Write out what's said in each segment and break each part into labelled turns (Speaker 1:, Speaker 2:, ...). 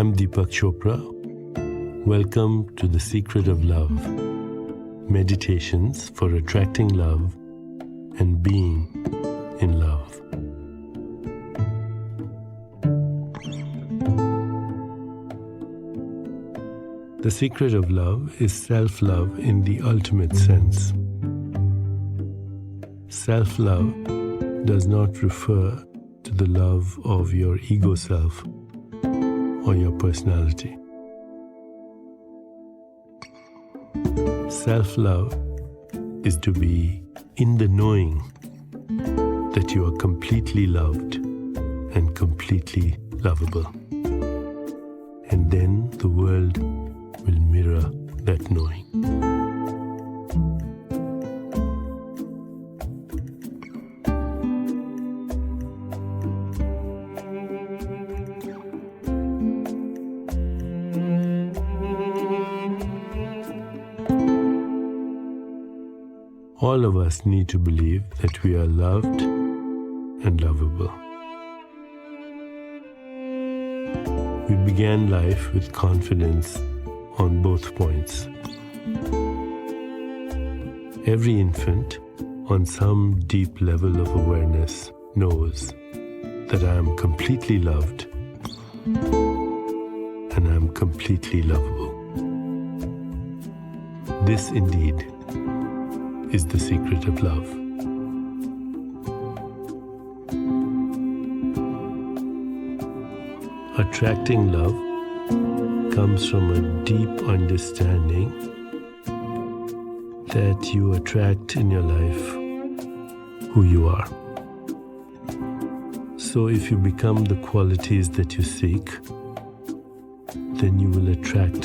Speaker 1: I'm Deepak Chopra. Welcome to The Secret of Love, meditations for attracting love and being in love. The secret of love is self-love in the ultimate sense. Self-love does not refer to the love of your ego self or your personality. Self-love is to be in the knowing that you are completely loved and completely lovable. And then the world will mirror that knowing. All of us need to believe that we are loved and lovable. We began life with confidence on both points. Every infant, on some deep level of awareness, knows that I am completely loved and I am completely lovable. This indeed is the secret of love. Attracting love comes from a deep understanding that you attract in your life who you are. So if you become the qualities that you seek, then you will attract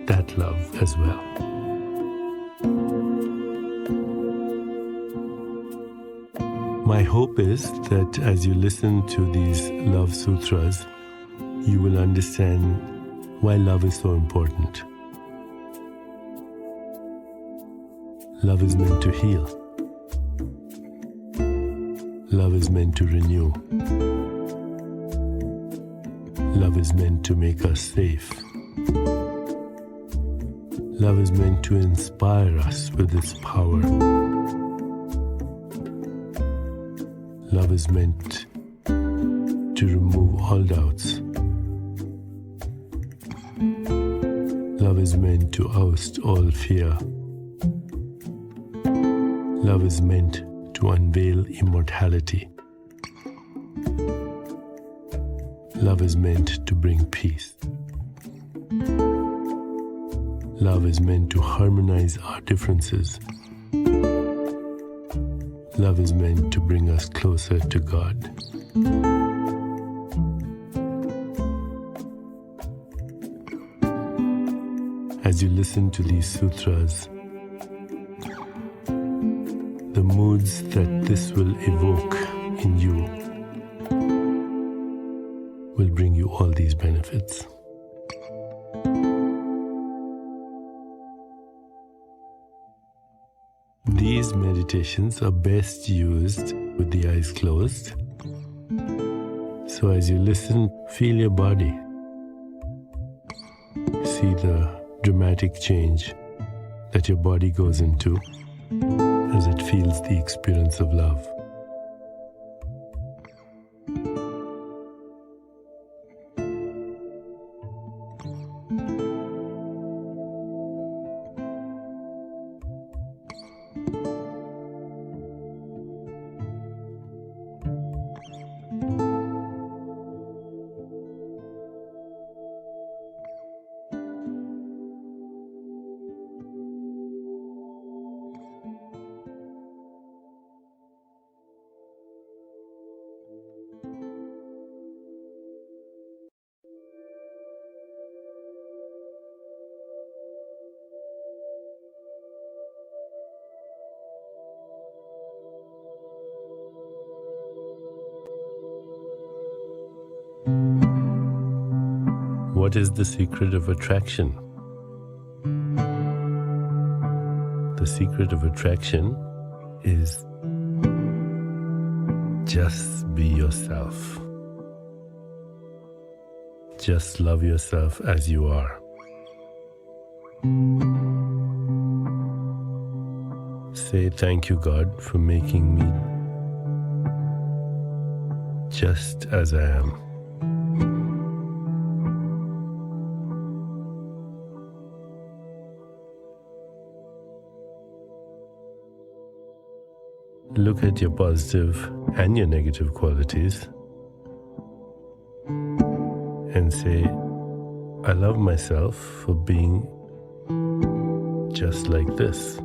Speaker 1: that love as well. My hope is that as you listen to these love sutras, you will understand why love is so important. Love is meant to heal. Love is meant to renew. Love is meant to make us safe. Love is meant to inspire us with its power. Love is meant to remove all doubts. Love is meant to oust all fear. Love is meant to unveil immortality. Love is meant to bring peace. Love is meant to harmonize our differences. Love is meant to bring us closer to God. As you listen to these sutras, the moods that this will evoke in you will bring you all these benefits. These meditations are best used with the eyes closed. So as you listen, feel your body. See the dramatic change that your body goes into as it feels the experience of love. What is the secret of attraction? The secret of attraction is just be yourself. Just love yourself as you are. Say, thank you, God, for making me just as I am. Look at your positive and your negative qualities and say, I love myself for being just like this.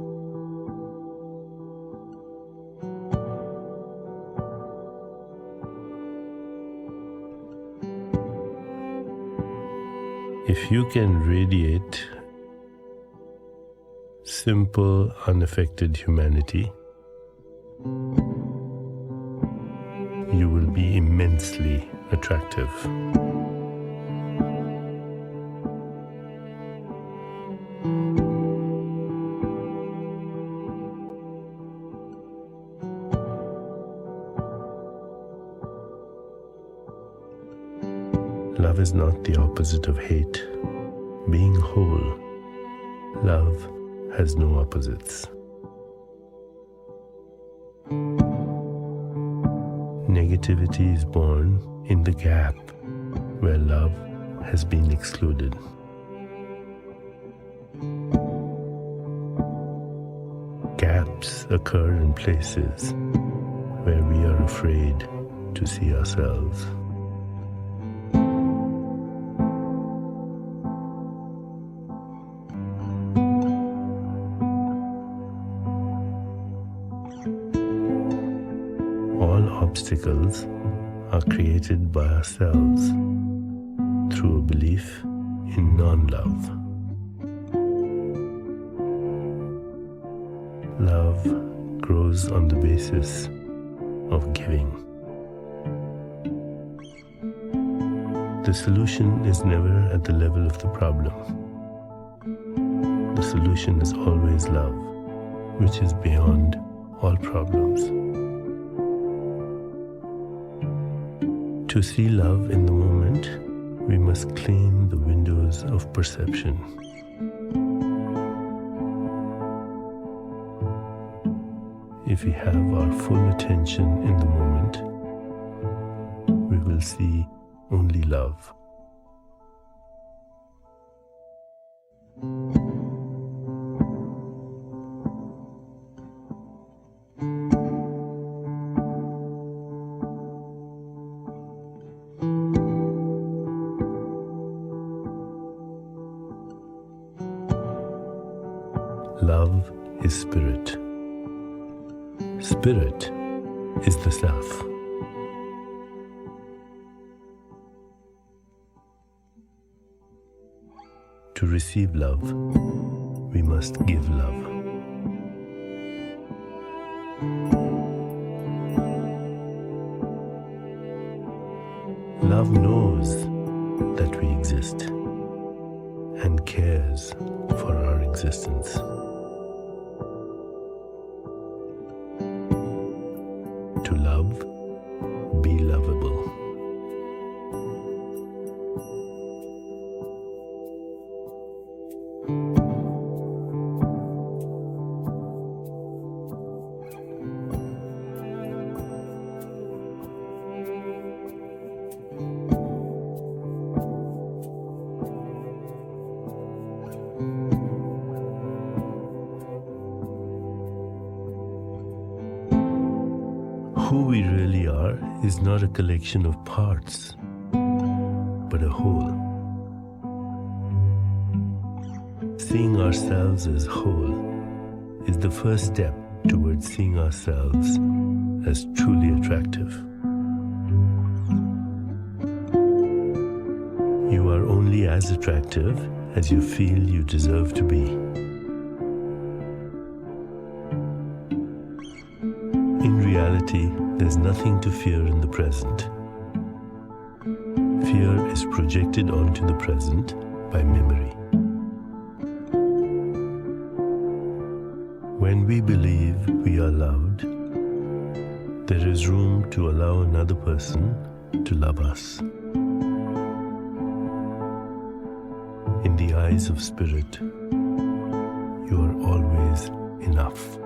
Speaker 1: If you can radiate simple, unaffected humanity, you will be immensely attractive. Love is not the opposite of hate. Being whole, love has no opposites. Negativity is born in the gap where love has been excluded. Gaps occur in places where we are afraid to see ourselves. All obstacles are created by ourselves through a belief in non-love. Love grows on the basis of giving. The solution is never at the level of the problem. The solution is always love, which is beyond all problems. To see love in the moment, we must clean the windows of perception. If we have our full attention in the moment, we will see only love. Love is spirit. Spirit is the self. To receive love, we must give love. Love knows that we exist and cares for our existence. To love, be lovable. Who we really are is not a collection of parts, but a whole. Seeing ourselves as whole is the first step towards seeing ourselves as truly attractive. You are only as attractive as you feel you deserve to be. In reality, there's nothing to fear in the present. Fear is projected onto the present by memory. When we believe we are loved, there is room to allow another person to love us. In the eyes of spirit, you are always enough.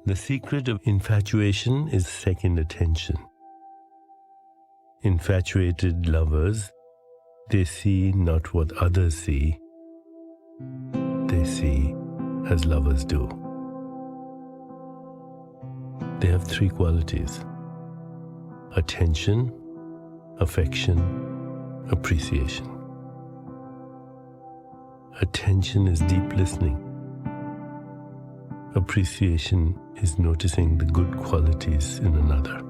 Speaker 1: The secret of infatuation is second attention. Infatuated lovers, they see not what others see, they see as lovers do. They have three qualities: attention, affection, appreciation. Attention is deep listening. Appreciation is noticing the good qualities in another.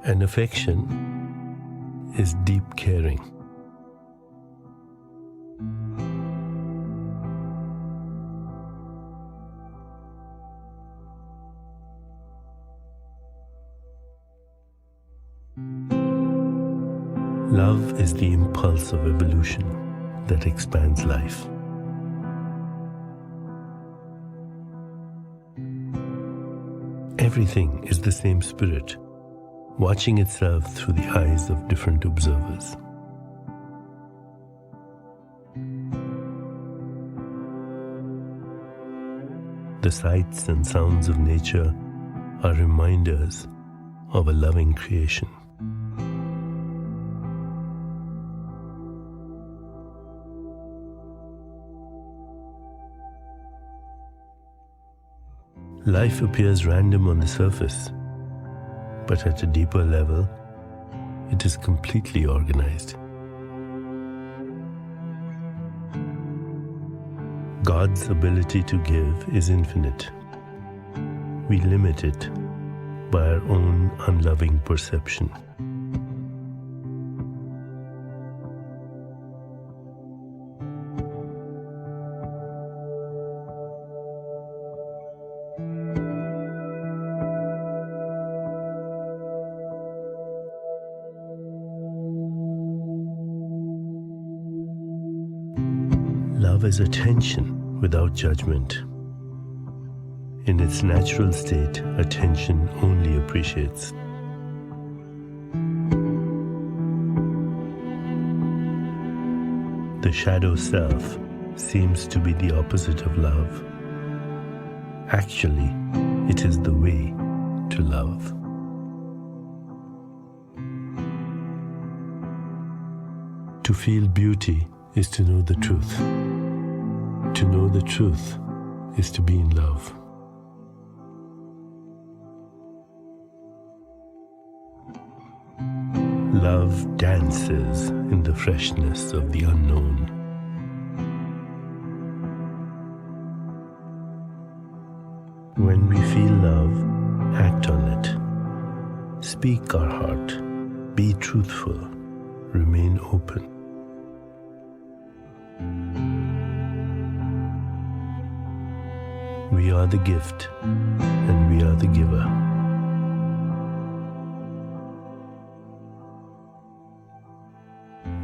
Speaker 1: And affection is deep caring. Love is the impulse of evolution that expands life. Everything is the same spirit, watching itself through the eyes of different observers. The sights and sounds of nature are reminders of a loving creation. Life appears random on the surface, but at a deeper level, it is completely organized. God's ability to give is infinite. We limit it by our own unloving perception. Love is attention without judgment. In its natural state, attention only appreciates. The shadow self seems to be the opposite of love. Actually, it is the way to love. To feel beauty is to know the truth. To know the truth is to be in love. Love dances in the freshness of the unknown. When we feel love, act on it. Speak our heart. Be truthful. Remain open. We are the gift, and we are the giver.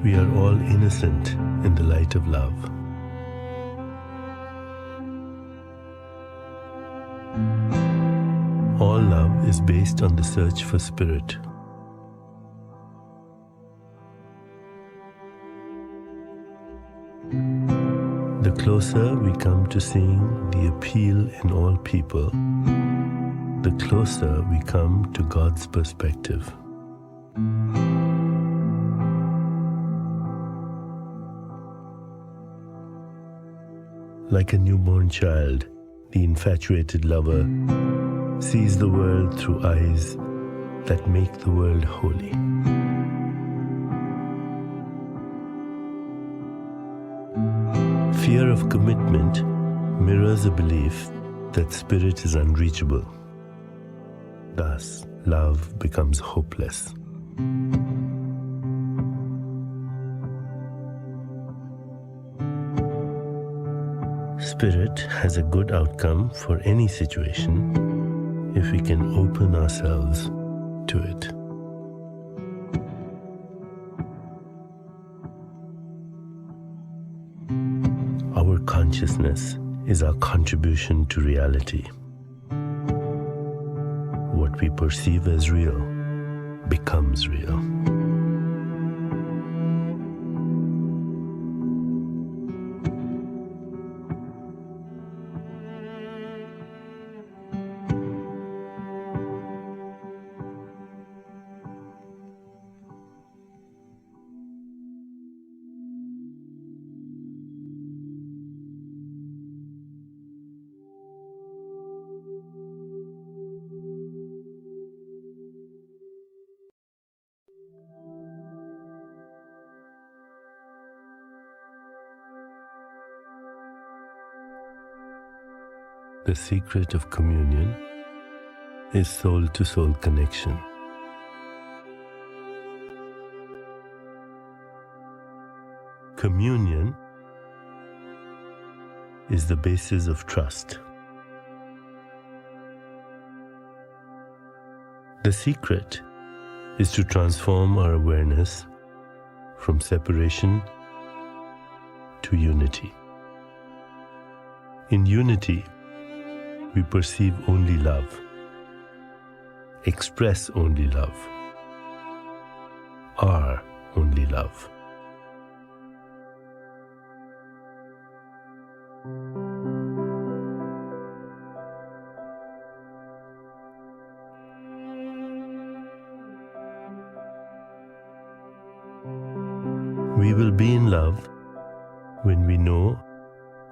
Speaker 1: We are all innocent in the light of love. All love is based on the search for spirit. The closer we come to seeing the appeal in all people, the closer we come to God's perspective. Like a newborn child, the infatuated lover sees the world through eyes that make the world holy. Fear of commitment mirrors a belief that spirit is unreachable. Thus, love becomes hopeless. Spirit has a good outcome for any situation if we can open ourselves to it. Our consciousness is our contribution to reality. What we perceive as real becomes real. The secret of communion is soul-to-soul connection. Communion is the basis of trust. The secret is to transform our awareness from separation to unity. In unity, we perceive only love, express only love, are only love. We will be in love when we know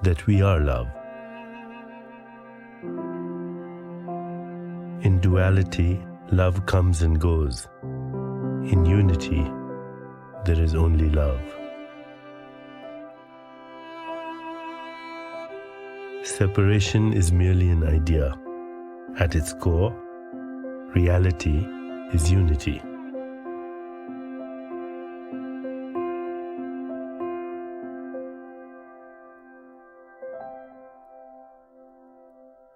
Speaker 1: that we are love. In duality, love comes and goes. In unity, there is only love. Separation is merely an idea. At its core, reality is unity.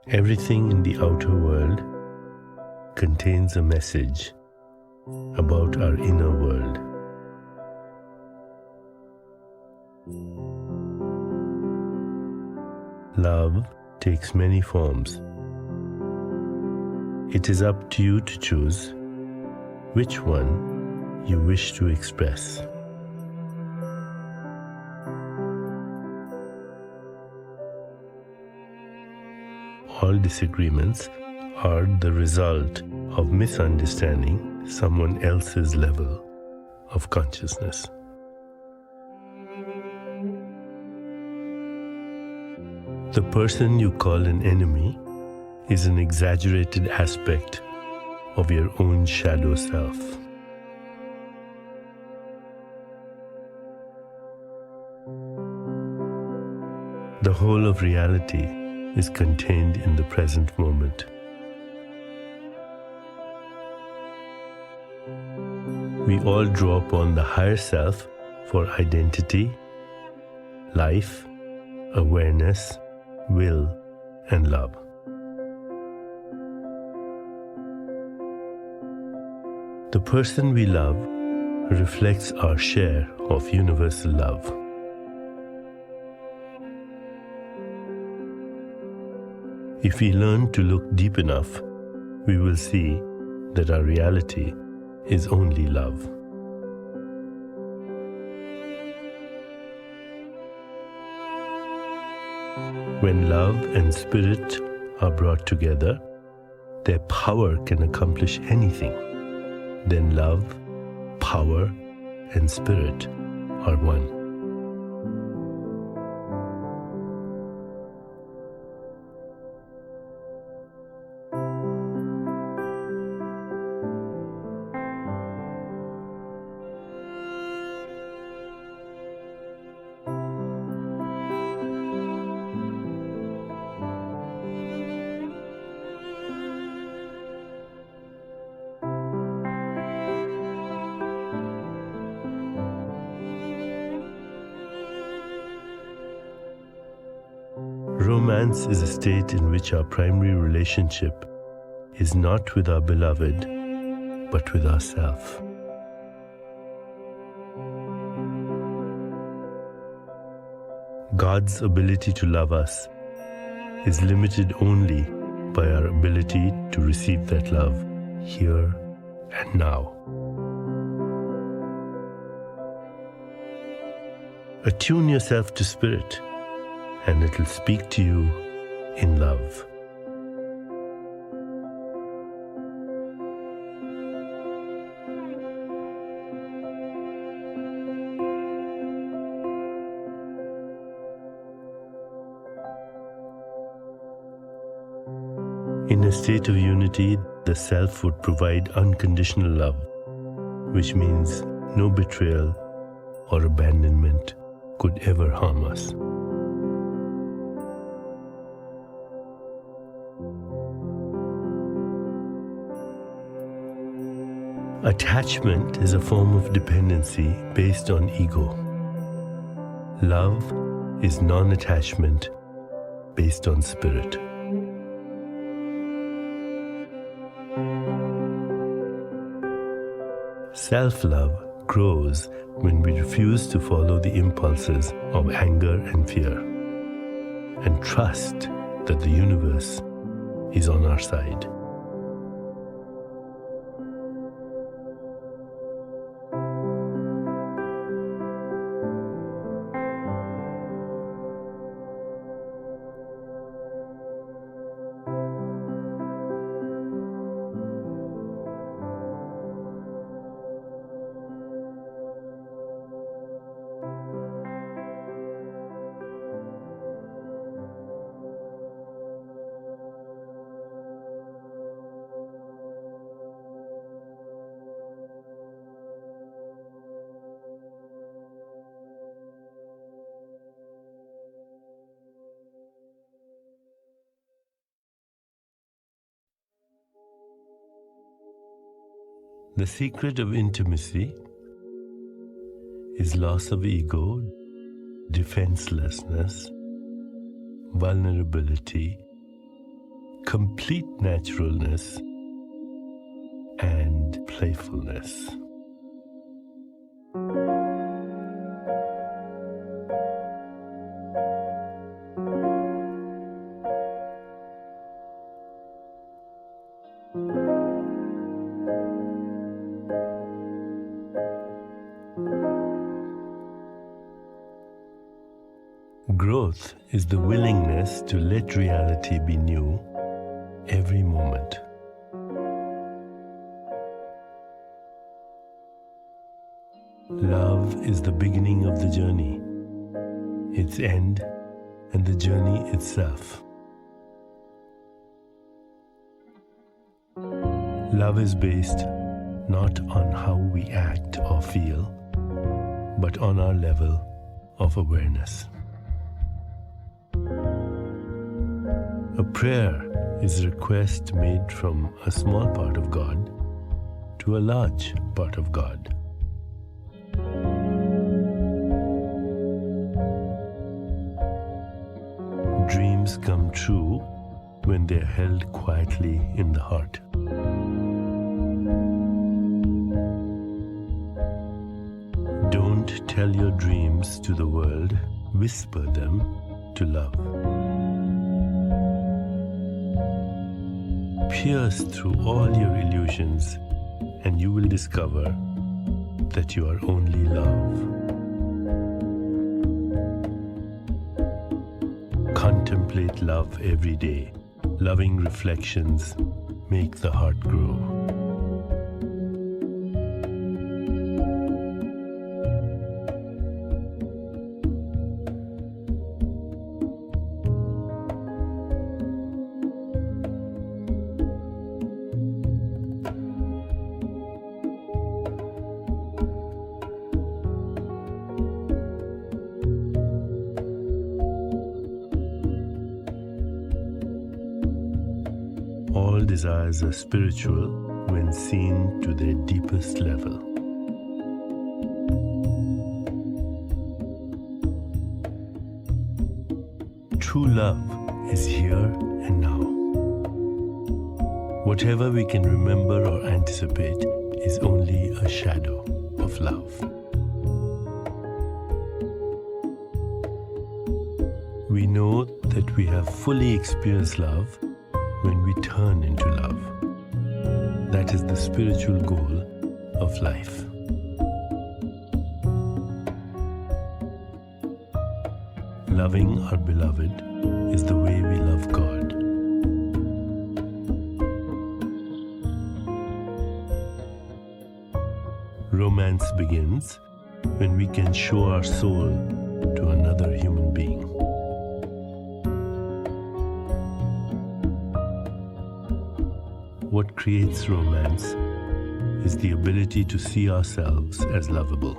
Speaker 1: Everything in the outer world contains a message about our inner world. Love takes many forms. It is up to you to choose which one you wish to express. All disagreements are the result of misunderstanding someone else's level of consciousness. The person you call an enemy is an exaggerated aspect of your own shadow self. The whole of reality is contained in the present moment. We all draw upon the higher self for identity, life, awareness, will, and love. The person we love reflects our share of universal love. If we learn to look deep enough, we will see that our reality is only love. When love and spirit are brought together, their power can accomplish anything. Then love, power, and spirit are one. Romance is a state in which our primary relationship is not with our beloved, but with ourselves. God's ability to love us is limited only by our ability to receive that love here and now. Attune yourself to Spirit, and it will speak to you in love. In a state of unity, the self would provide unconditional love, which means no betrayal or abandonment could ever harm us. Attachment is a form of dependency based on ego. Love is non-attachment based on spirit. Self-love grows when we refuse to follow the impulses of anger and fear and trust that the universe is on our side. The secret of intimacy is loss of ego, defenselessness, vulnerability, complete naturalness, and playfulness. Growth is the willingness to let reality be new every moment. Love is the beginning of the journey, its end, and the journey itself. Love is based not on how we act or feel, but on our level of awareness. A prayer is a request made from a small part of God to a large part of God. Dreams come true when they are held quietly in the heart. Don't tell your dreams to the world, whisper them to love. Pierce through all your illusions, and you will discover that you are only love. Contemplate love every day. Loving reflections make the heart grow. All desires are spiritual when seen to their deepest level. True love is here and now. Whatever we can remember or anticipate is only a shadow of love. We know that we have fully experienced love when we turn into love. That is the spiritual goal of life. Loving our beloved is the way we love God. Romance begins when we can show our soul to another human being. What creates romance is the ability to see ourselves as lovable.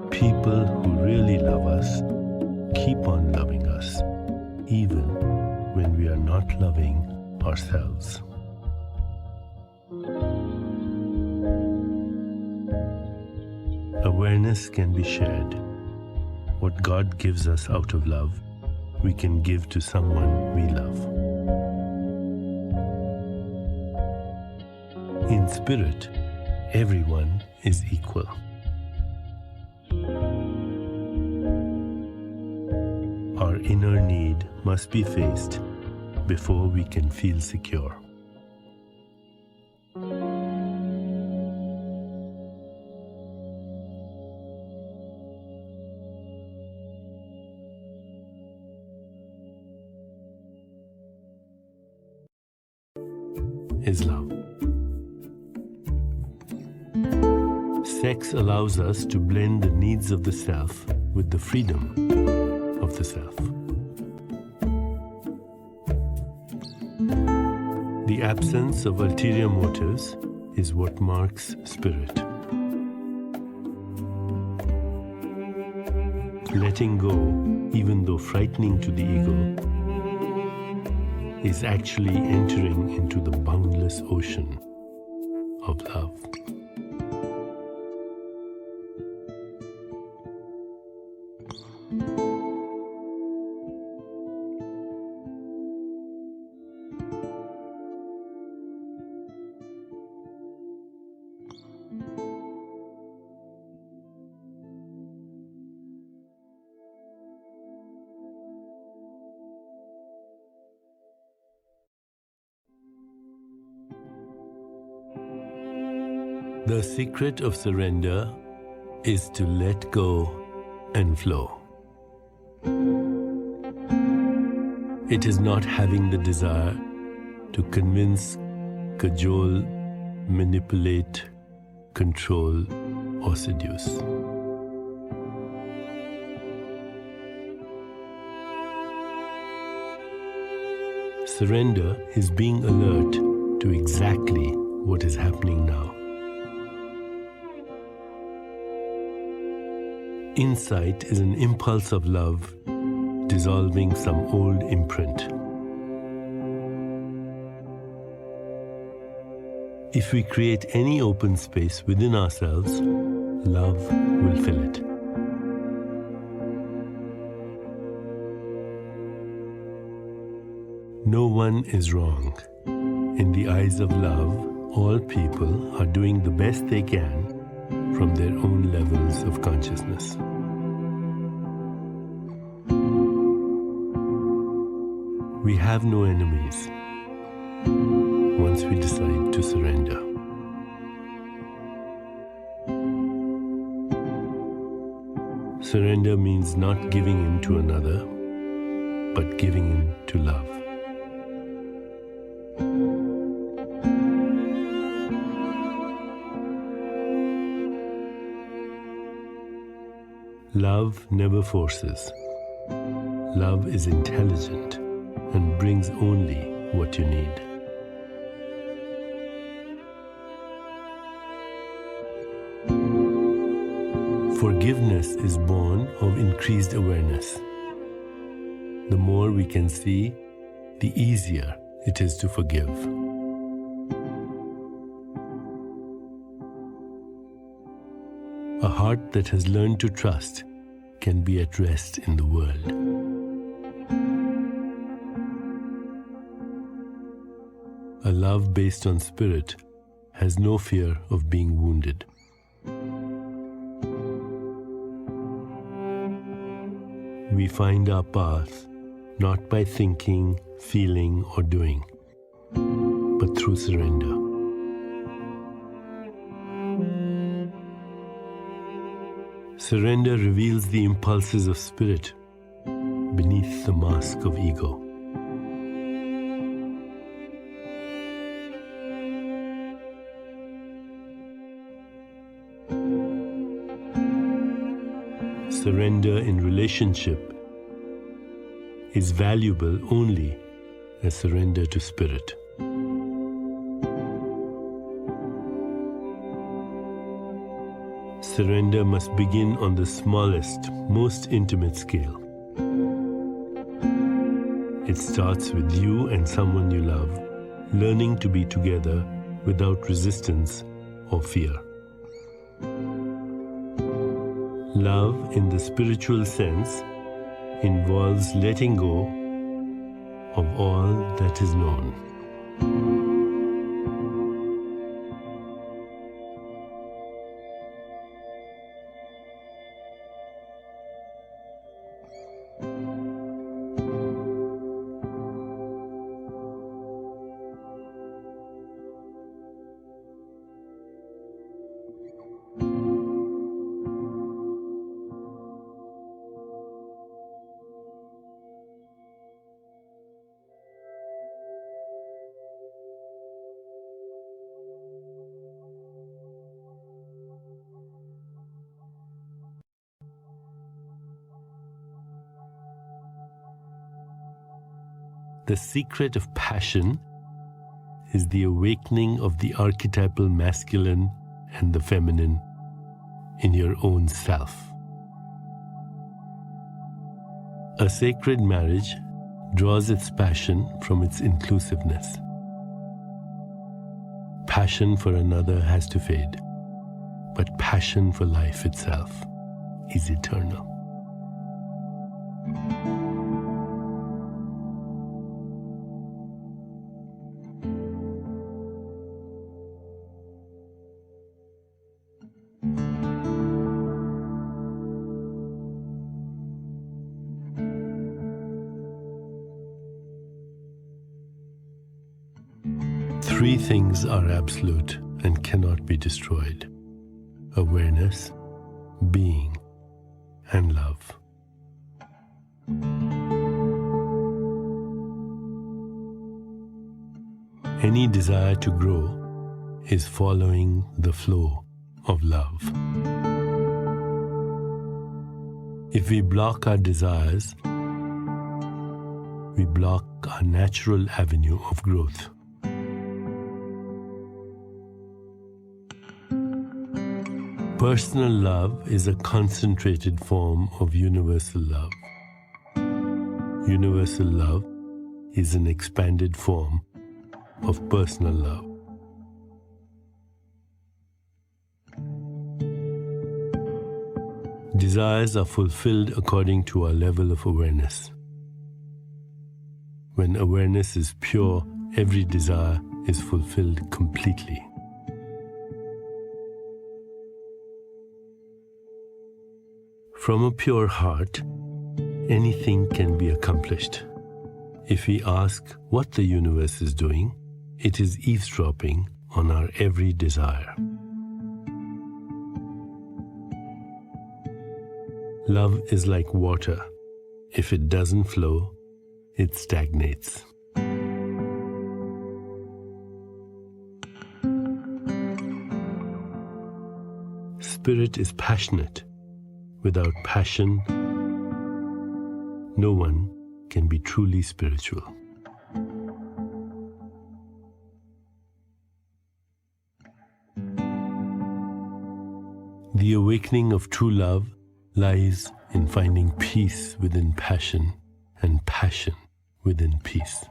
Speaker 1: People who really love us keep on loving us, even when we are not loving ourselves. Awareness can be shared. What God gives us out of love, we can give to someone we love. In spirit, everyone is equal. Our inner need must be faced before we can feel secure. Is love. Sex allows us to blend the needs of the self with the freedom of the self. The absence of ulterior motives is what marks spirit. Letting go, even though frightening to the ego, is actually entering into the boundless ocean of love. The secret of surrender is to let go and flow. It is not having the desire to convince, cajole, manipulate, control, or seduce. Surrender is being alert to exactly what is happening now. Insight is an impulse of love dissolving some old imprint. If we create any open space within ourselves, love will fill it. No one is wrong. In the eyes of love, all people are doing the best they can from their own levels of consciousness. We have no enemies once we decide to surrender. Surrender means not giving in to another, but giving in to love. Love never forces. Love is intelligent and brings only what you need. Forgiveness is born of increased awareness. The more we can see, the easier it is to forgive. A heart that has learned to trust can be at rest in the world. A love based on spirit has no fear of being wounded. We find our path not by thinking, feeling, or doing, but through surrender. Surrender reveals the impulses of spirit beneath the mask of ego. Surrender in relationship is valuable only as surrender to spirit. Surrender must begin on the smallest, most intimate scale. It starts with you and someone you love, learning to be together without resistance or fear. Love, in the spiritual sense, involves letting go of all that is known. The secret of passion is the awakening of the archetypal masculine and the feminine in your own self. A sacred marriage draws its passion from its inclusiveness. Passion for another has to fade, but passion for life itself is eternal. Three things are absolute and cannot be destroyed: awareness, being, and love. Any desire to grow is following the flow of love. If we block our desires, we block our natural avenue of growth. Personal love is a concentrated form of universal love. Universal love is an expanded form of personal love. Desires are fulfilled according to our level of awareness. When awareness is pure, every desire is fulfilled completely. From a pure heart, anything can be accomplished. If we ask what the universe is doing, it is eavesdropping on our every desire. Love is like water. If it doesn't flow, it stagnates. Spirit is passionate. Without passion, no one can be truly spiritual. The awakening of true love lies in finding peace within passion and passion within peace.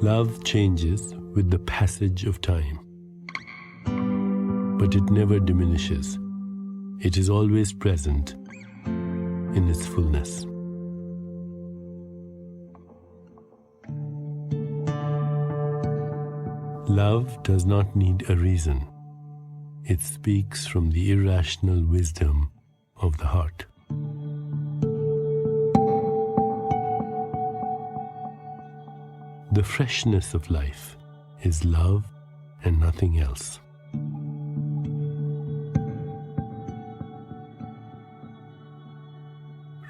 Speaker 1: Love changes with the passage of time. but it never diminishes. It is always present in its fullness. Love does not need a reason. It speaks from the irrational wisdom of the heart. The freshness of life is love and nothing else.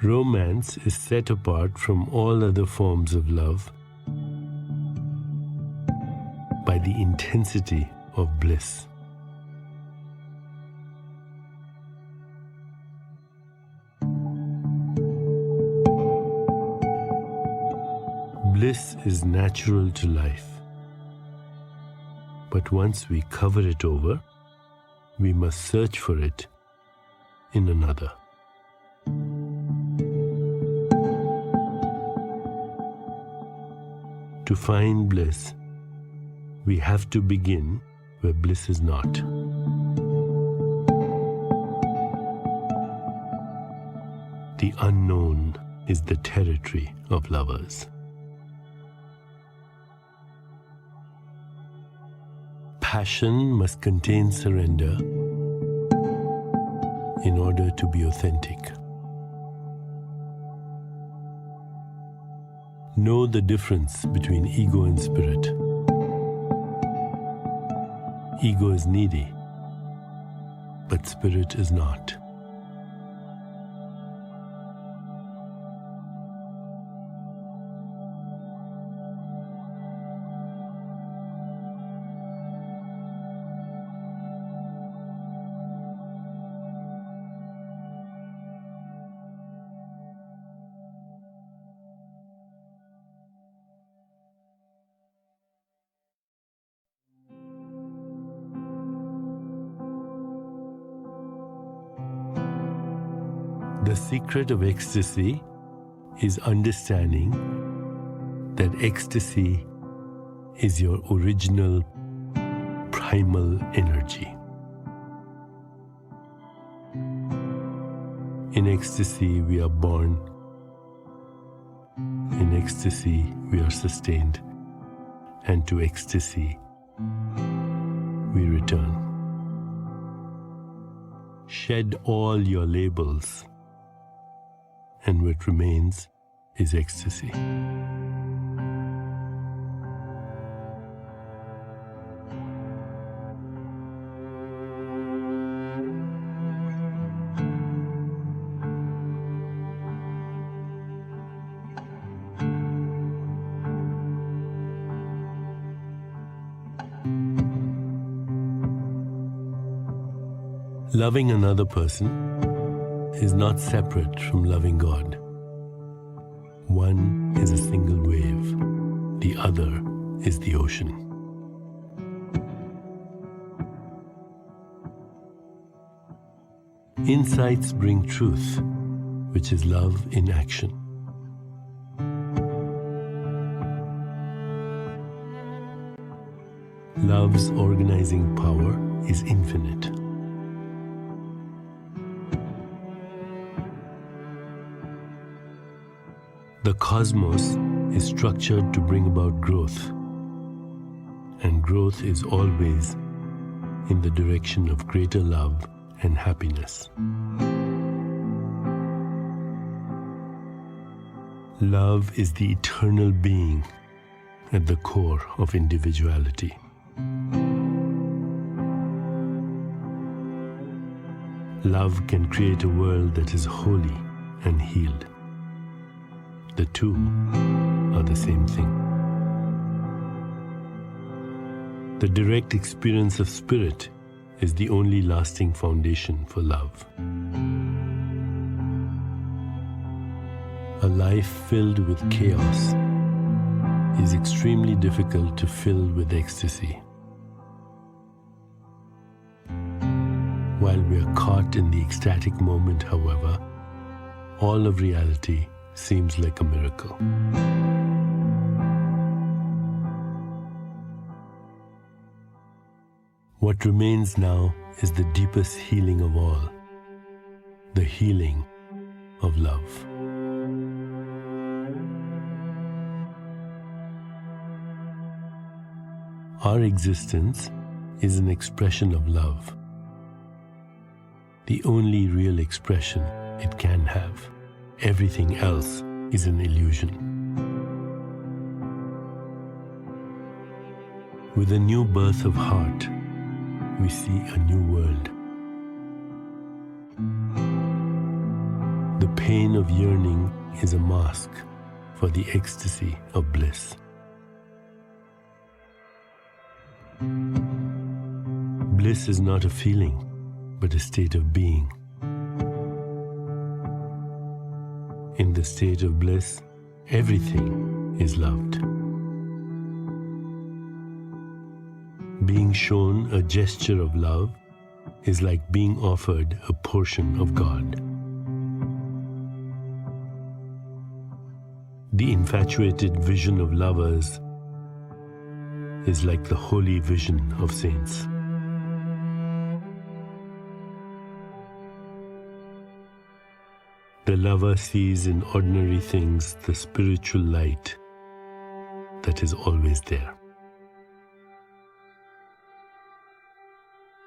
Speaker 1: Romance is set apart from all other forms of love by the intensity of bliss. Bliss is natural to life, but once we cover it over, we must search for it in another. To find bliss, we have to begin where bliss is not. The unknown is the territory of lovers. Passion must contain surrender in order to be authentic. Know the difference between ego and spirit. Ego is needy, but spirit is not. The secret of ecstasy is understanding that ecstasy is your original primal energy. In ecstasy we are born. In ecstasy we are sustained. And to ecstasy we return. Shed all your labels, and what remains is ecstasy. Loving another person is not separate from loving God. One is a single wave, the other is the ocean. Insights bring truth, which is love in action. Love's organizing power is infinite. The cosmos is structured to bring about growth, and growth is always in the direction of greater love and happiness. Love is the eternal being at the core of individuality. Love can create a world that is holy and healed. The two are the same thing. The direct experience of spirit is the only lasting foundation for love. A life filled with chaos is extremely difficult to fill with ecstasy. While we are caught in the ecstatic moment, however, all of reality seems like a miracle. What remains now is the deepest healing of all, the healing of love. Our existence is an expression of love, the only real expression it can have. Everything else is an illusion. With a new birth of heart, we see a new world. The pain of yearning is a mask for the ecstasy of bliss. Bliss is not a feeling, but a state of being. In the state of bliss, everything is loved. Being shown a gesture of love is like being offered a portion of God. The infatuated vision of lovers is like the holy vision of saints. The lover sees in ordinary things the spiritual light that is always there.